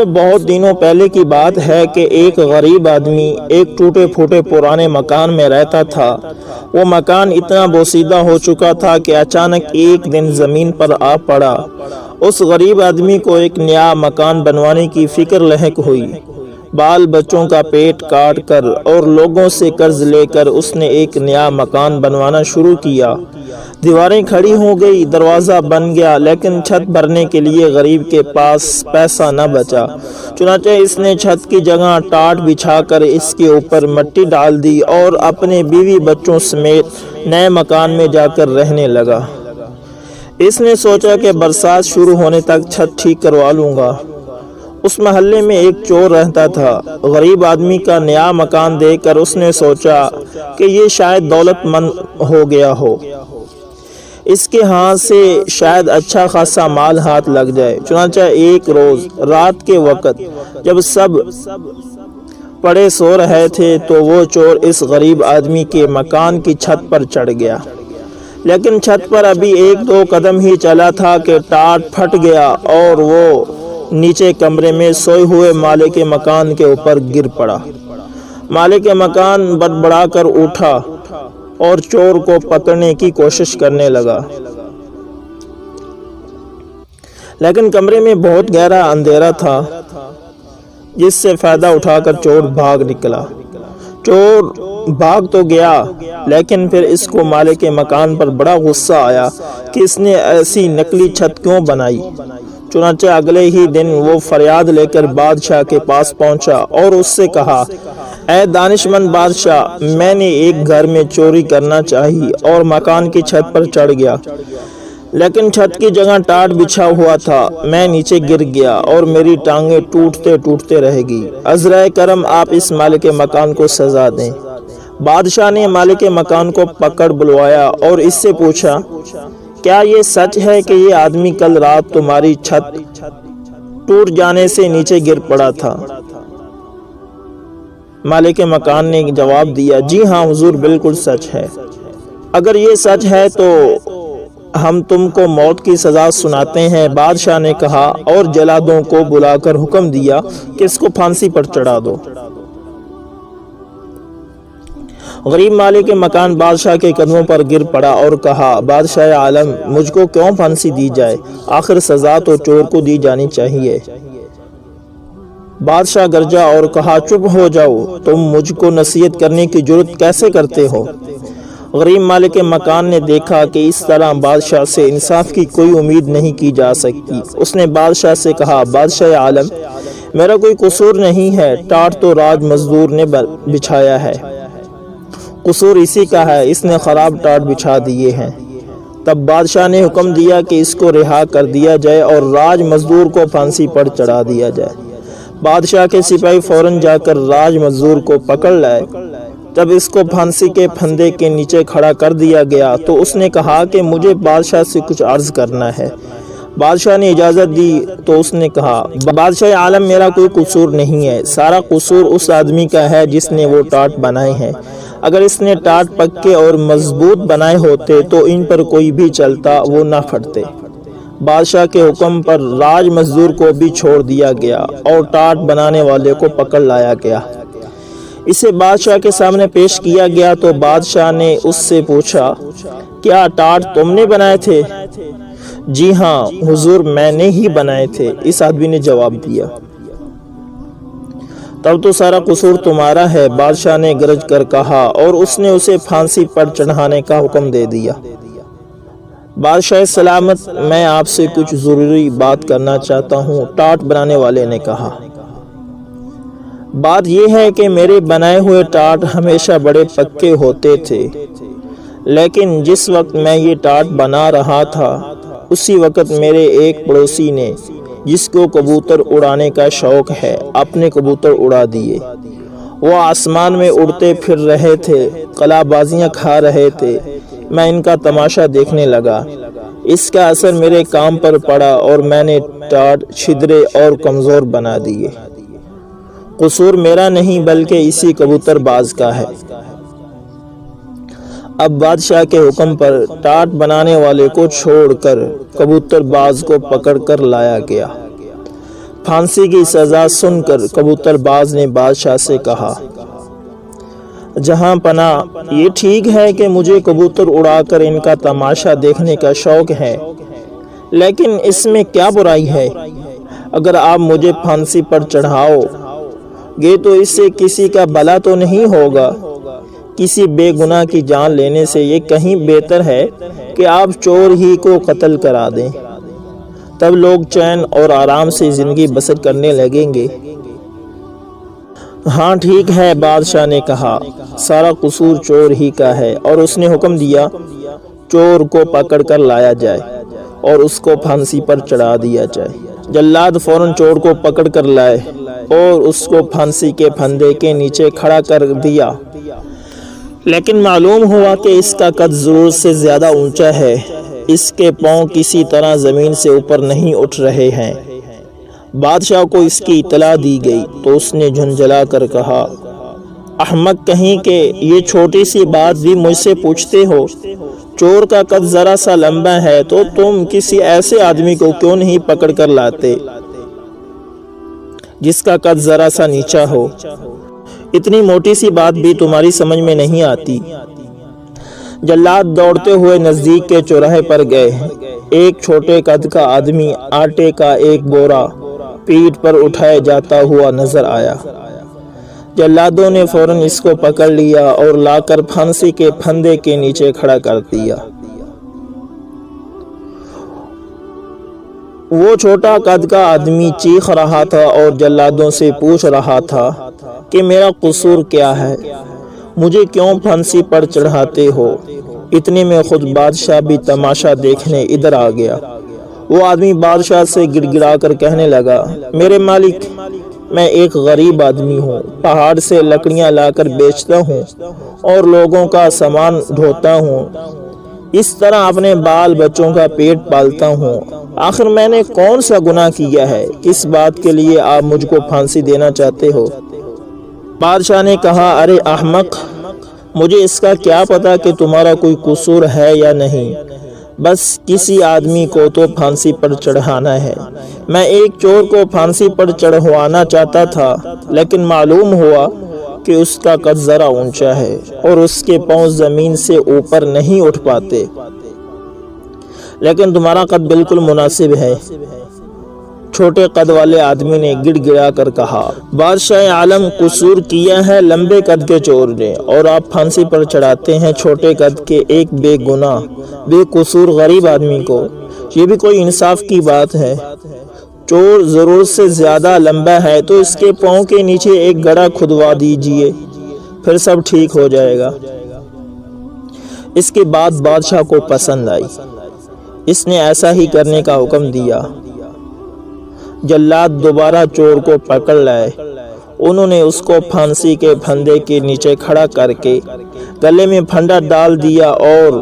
بہت دنوں پہلے کی بات ہے کہ ایک غریب آدمی ایک ٹوٹے پھوٹے پرانے مکان میں رہتا تھا۔ وہ مکان اتنا بوسیدہ ہو چکا تھا کہ اچانک ایک دن زمین پر آ پڑا۔ اس غریب آدمی کو ایک نیا مکان بنوانے کی فکر لاحق ہوئی۔ بال بچوں کا پیٹ کاٹ کر اور لوگوں سے قرض لے کر اس نے ایک نیا مکان بنوانا شروع کیا۔ دیواریں کھڑی ہو گئی، دروازہ بن گیا، لیکن چھت بھرنے کے لیے غریب کے پاس پیسہ نہ بچا۔ چنانچہ اس نے چھت کی جگہ ٹاٹ بچھا کر اس کے اوپر مٹی ڈال دی اور اپنے بیوی بچوں سمیت نئے مکان میں جا کر رہنے لگا۔ اس نے سوچا کہ برسات شروع ہونے تک چھت ٹھیک کروا لوں گا۔ اس محلے میں ایک چور رہتا تھا۔ غریب آدمی کا نیا مکان دیکھ کر اس نے سوچا کہ یہ شاید دولت مند ہو گیا ہو، اس کے ہاتھ سے شاید اچھا خاصا مال ہاتھ لگ جائے۔ چنانچہ ایک روز رات کے وقت جب سب پڑے سو رہے تھے تو وہ چور اس غریب آدمی کے مکان کی چھت پر چڑھ گیا، لیکن چھت پر ابھی ایک دو قدم ہی چلا تھا کہ ٹاٹ پھٹ گیا اور وہ نیچے کمرے میں سوئے ہوئے مالک مکان کے اوپر گر پڑا۔ مالک مکان بڑبڑا کر اٹھا اور چور کو پکڑنے کی کوشش کرنے لگا، لیکن کمرے میں بہت گہرا اندھیرا تھا، جس سے فائدہ اٹھا کر چور بھاگ نکلا۔ چور بھاگ تو گیا، لیکن پھر اس کو مالک مکان پر بڑا غصہ آیا کہ اس نے ایسی نکلی چھت کیوں بنائی۔ چنانچہ اگلے ہی دن وہ فریاد لے کر بادشاہ کے پاس پہنچا اور اس سے کہا، اے دانشمند بادشاہ، میں نے ایک گھر میں چوری کرنا چاہی اور مکان کی چھت پر چڑھ گیا، لیکن چھت کی جگہ ٹاٹ بچھا ہوا تھا۔ میں نیچے گر گیا اور میری ٹانگیں ٹوٹتے ٹوٹتے رہ گئی۔ عذرائے کرم آپ اس مالک مکان کو سزا دیں۔ بادشاہ نے مالک مکان کو پکڑ بلوایا اور اس سے پوچھا، کیا یہ سچ ہے کہ یہ آدمی کل رات تمہاری چھت ٹوٹ جانے سے نیچے گر پڑا تھا؟ مالک مکان نے جواب دیا، جی ہاں حضور، بالکل سچ ہے۔ اگر یہ سچ ہے تو ہم تم کو موت کی سزا سناتے ہیں۔ بادشاہ نے کہا اور جلادوں کو بلا کر حکم دیا کہ اس کو پھانسی پر چڑھا دو۔ غریب مالک مکان بادشاہ کے قدموں پر گر پڑا اور کہا، بادشاہ عالم، مجھ کو کیوں پھانسی دی جائے؟ آخر سزا تو چور کو دی جانی چاہیے۔ بادشاہ گرجا اور کہا، چپ ہو جاؤ، تم مجھ کو نصیحت کرنے کی جرات کیسے کرتے ہو؟ غریب مالک مکان نے دیکھا کہ اس طرح بادشاہ سے انصاف کی کوئی امید نہیں کی جا سکتی۔ اس نے بادشاہ سے کہا، بادشاہ عالم، میرا کوئی قصور نہیں ہے، ٹاٹ تو راج مزدور نے بچھایا ہے، قصور اسی کا ہے، اس نے خراب ٹاٹ بچھا دیے ہیں۔ تب بادشاہ نے حکم دیا کہ اس کو رہا کر دیا جائے اور راج مزدور کو پھانسی پر چڑھا دیا جائے۔ بادشاہ کے سپاہی فوراً جا کر راج مزدور کو پکڑ لائے۔ جب اس کو پھانسی کے پھندے کے نیچے کھڑا کر دیا گیا تو اس نے کہا کہ مجھے بادشاہ سے کچھ عرض کرنا ہے۔ بادشاہ نے اجازت دی تو اس نے کہا، بادشاہ عالم، میرا کوئی قصور نہیں ہے، سارا قصور اس آدمی کا ہے جس نے وہ ٹاٹ بنائے ہیں۔ اگر اس نے ٹاٹ پکے اور مضبوط بنائے ہوتے تو ان پر کوئی بھی چلتا وہ نہ پھٹتے۔ بادشاہ کے حکم پر راج مزدور کو بھی چھوڑ دیا گیا اور ٹاٹ بنانے والے کو پکڑ لایا گیا۔ اسے بادشاہ کے سامنے پیش کیا گیا تو بادشاہ نے اس سے پوچھا، کیا ٹاٹ تم نے بنائے تھے؟ جی ہاں حضور، میں نے ہی بنائے تھے، اس آدمی نے جواب دیا۔ تب تو سارا قصور تمہارا ہے، بادشاہ نے گرج کر کہا اور اس نے اسے پھانسی پر چڑھانے کا حکم دے دیا۔ بادشاہ سلامت، میں آپ سے کچھ ضروری بات کرنا چاہتا ہوں، ٹاٹ بنانے والے نے کہا۔ بات یہ ہے کہ میرے بنائے ہوئے ٹاٹ ہمیشہ بڑے پکے ہوتے تھے، لیکن جس وقت میں یہ ٹاٹ بنا رہا تھا اسی وقت میرے ایک پڑوسی نے، جس کو کبوتر اڑانے کا شوق ہے، اپنے کبوتر اڑا دیے۔ وہ آسمان میں اڑتے پھر رہے تھے، قلا بازیاں کھا رہے تھے، میں ان کا تماشا دیکھنے لگا۔ اس کا اثر میرے کام پر پڑا اور میں نے ٹاٹ چھدرے اور کمزور بنا دیے۔ قصور میرا نہیں بلکہ اسی کبوتر باز کا ہے۔ اب بادشاہ کے حکم پر ٹاٹ بنانے والے کو چھوڑ کر کبوتر باز کو پکڑ کر لایا گیا۔ پھانسی کی سزا سن کر کبوتر باز نے بادشاہ سے کہا، جہاں پناہ، یہ ٹھیک ہے کہ مجھے کبوتر اڑا کر ان کا تماشا دیکھنے کا شوق ہے، لیکن اس میں کیا برائی ہے؟ اگر آپ مجھے پھانسی پر چڑھاؤ گے تو اس سے کسی کا بھلا تو نہیں ہوگا۔ کسی بے گناہ کی جان لینے سے یہ کہیں بہتر ہے کہ آپ چور ہی کو قتل کرا دیں، تب لوگ چین اور آرام سے زندگی بسر کرنے لگیں گے۔ ہاں ٹھیک ہے، بادشاہ نے کہا، سارا قصور چور ہی کا ہے، اور اس نے حکم دیا چور کو پکڑ کر لایا جائے اور اس کو پھانسی پر چڑھا دیا جائے۔ جلاد فوراً چور کو پکڑ کر لائے اور اس کو پھانسی کے پھندے کے نیچے کھڑا کر دیا، لیکن معلوم ہوا کہ اس کا قد ضرورت سے زیادہ اونچا ہے، اس کے پاؤں کسی طرح زمین سے اوپر نہیں اٹھ رہے ہیں۔ بادشاہ کو اس کی اطلاع دی گئی تو اس نے جھنجھلا کر کہا، احمق کہیں کہ یہ چھوٹی سی بات بھی مجھ سے پوچھتے ہو؟ چور کا قد ذرا سا لمبا ہے تو تم کسی ایسے آدمی کو کیوں نہیں پکڑ کر لاتے جس کا قد ذرا سا نیچا ہو؟ اتنی موٹی سی بات بھی تمہاری سمجھ میں نہیں آتی۔ جلاد دوڑتے ہوئے نزدیک کے چوراہے پر گئے۔ ایک چھوٹے قد کا آدمی آٹے کا ایک بورا پیٹھ پر اٹھائے جاتا ہوا نظر آیا۔ جلادوں نے فوراً اس کو پکڑ لیا اور لا کر پھانسی کے پھندے کے نیچے کھڑا کر دیا۔ وہ چھوٹا قد کا آدمی چیخ رہا تھا اور جلادوں سے پوچھ رہا تھا کہ میرا قصور کیا ہے؟ مجھے کیوں پھانسی پر چڑھاتے ہو؟ اتنے میں خود بادشاہ بھی تماشا دیکھنے ادھر آ گیا۔ وہ آدمی بادشاہ سے گڑ گڑا کر کہنے لگا، میرے مالک، میں ایک غریب آدمی ہوں، پہاڑ سے لکڑیاں لا کر بیچتا ہوں اور لوگوں کا سامان ڈھوتا ہوں، اس طرح اپنے بال بچوں کا پیٹ پالتا ہوں۔ آخر میں نے کون سا گناہ کیا ہے؟ کس بات کے لیے آپ مجھ کو پھانسی دینا چاہتے ہو؟ بادشاہ نے کہا، ارے احمق، مجھے اس کا کیا پتا کہ تمہارا کوئی قصور ہے یا نہیں، بس کسی آدمی کو تو پھانسی پر چڑھانا ہے۔ میں ایک چور کو پھانسی پر چڑھوانا چاہتا تھا، لیکن معلوم ہوا کہ اس کا قد ذرا اونچا ہے اور اس کے پاؤں زمین سے اوپر نہیں اٹھ پاتے، لیکن تمہارا قد بالکل مناسب ہے۔ چھوٹے قد والے آدمی نے گڑ گڑا کر کہا، بادشاہ عالم، قصور کیا ہے لمبے قد کے چور نے، اور آپ پھانسی پر چڑھاتے ہیں چھوٹے قد کے ایک بے گناہ بے قصور غریب آدمی کو؟ یہ بھی کوئی انصاف کی بات ہے؟ چور ضرورت سے زیادہ لمبا ہے تو اس کے پاؤں کے نیچے ایک گڑھا کھدوا دیجئے، پھر سب ٹھیک ہو جائے گا۔ اس کے بعد بادشاہ کو پسند آئی، اس نے ایسا ہی کرنے کا حکم دیا۔ جلاد دوبارہ چور کو پکڑ لائے۔ انہوں نے اس کو پھانسی کے پھندے کے نیچے کھڑا کر کے گلے میں پھندا ڈال دیا اور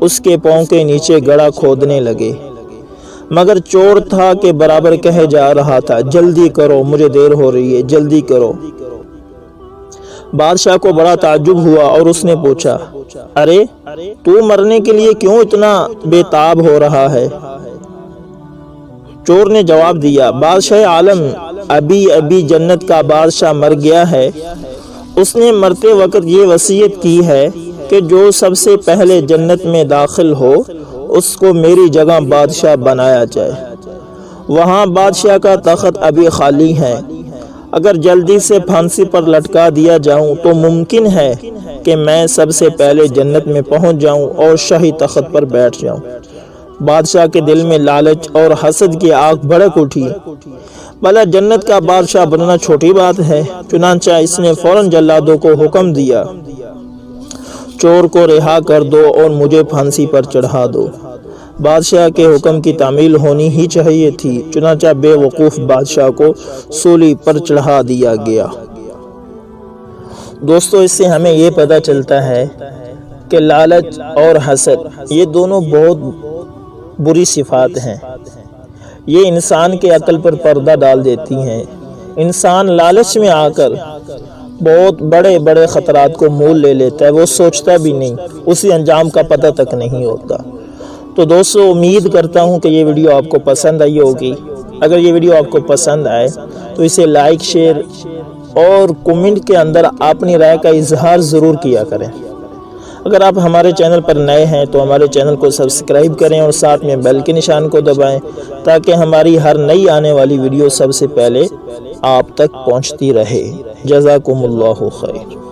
اس کے پاؤں کے نیچے گڑھا کھودنے لگے، مگر چور تھا کہ برابر کہے جا رہا تھا، جلدی کرو، مجھے دیر ہو رہی ہے، جلدی کرو۔ بادشاہ کو بڑا تعجب ہوا اور اس نے پوچھا، ارے تو مرنے کے لیے کیوں اتنا بے تاب ہو رہا ہے؟ چور نے جواب دیا، بادشاہ عالم، ابھی جنت کا بادشاہ مر گیا ہے، اس نے مرتے وقت یہ وصیت کی ہے کہ جو سب سے پہلے جنت میں داخل ہو اس کو میری جگہ بادشاہ بنایا جائے۔ وہاں بادشاہ کا تخت ابھی خالی ہے، اگر جلدی سے پھانسی پر لٹکا دیا جاؤں تو ممکن ہے کہ میں سب سے پہلے جنت میں پہنچ جاؤں اور شاہی تخت پر بیٹھ جاؤں۔ بادشاہ کے دل میں لالچ اور حسد کی آگ بھڑک اٹھی، بھلا جنت کا بادشاہ بننا چھوٹی بات ہے؟ چنانچہ اس نے فوراً جلادوں کو حکم دیا، چور کو رہا کر دو اور مجھے پھانسی پر چڑھا دو۔ بادشاہ کے حکم کی تعمیل ہونی ہی چاہیے تھی، چنانچہ بے وقوف بادشاہ کو سولی پر چڑھا دیا گیا۔ دوستو، اس سے ہمیں یہ پتہ چلتا ہے کہ لالچ اور حسد یہ دونوں بہت بری صفات ہیں، یہ انسان کے عقل پر پردہ ڈال دیتی ہیں۔ انسان لالچ میں آ کر بہت بڑے بڑے خطرات کو مول لے لیتا ہے، وہ سوچتا بھی نہیں، اسی انجام کا پتہ تک نہیں ہوتا۔ تو دوستو، امید کرتا ہوں کہ یہ ویڈیو آپ کو پسند آئی ہوگی۔ اگر یہ ویڈیو آپ کو پسند آئے تو اسے لائک، شیئر اور کومنٹ کے اندر اپنی رائے کا اظہار ضرور کیا کریں۔ اگر آپ ہمارے چینل پر نئے ہیں تو ہمارے چینل کو سبسکرائب کریں اور ساتھ میں بیل کے نشان کو دبائیں تاکہ ہماری ہر نئی آنے والی ویڈیو سب سے پہلے آپ تک پہنچتی رہے۔ جزاکم اللہ خیر۔